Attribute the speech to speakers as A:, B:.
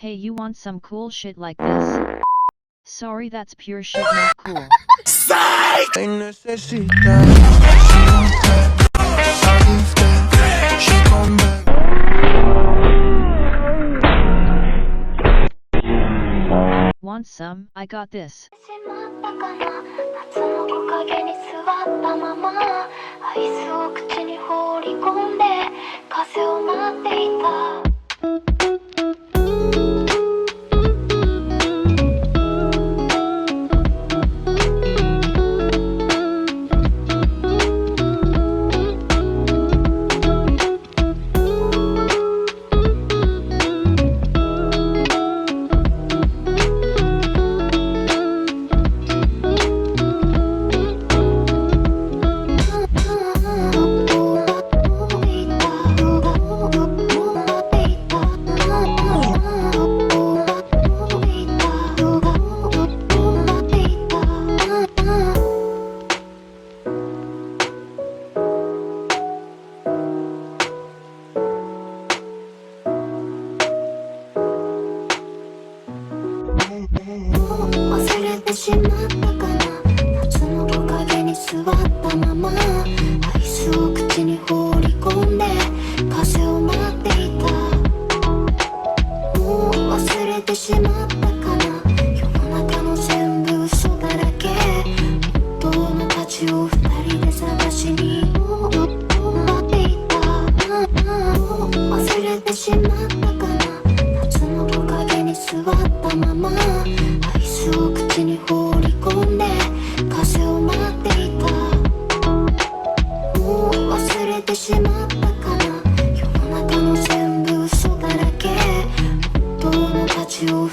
A: Hey, you want some cool shit like this? Sorry, that's pure shit, not cool.
B: Psych!
A: Want some? I got this.
C: 夏の木陰に座ったままアイスを口に放り込んで風を待っていた 忘れてしまったかな夏の木陰に座ったままアイスを口に放り込んで風を待っていたもう忘れてしまったかな世の中の全部嘘だらけ本当の価値を二人で探しに待っていた忘れてしまったかな夏の木陰に座ったままアイスを口に放り込んで風を待っていたもう忘れてしまったかな世の中の全部嘘だらけ本当の価値を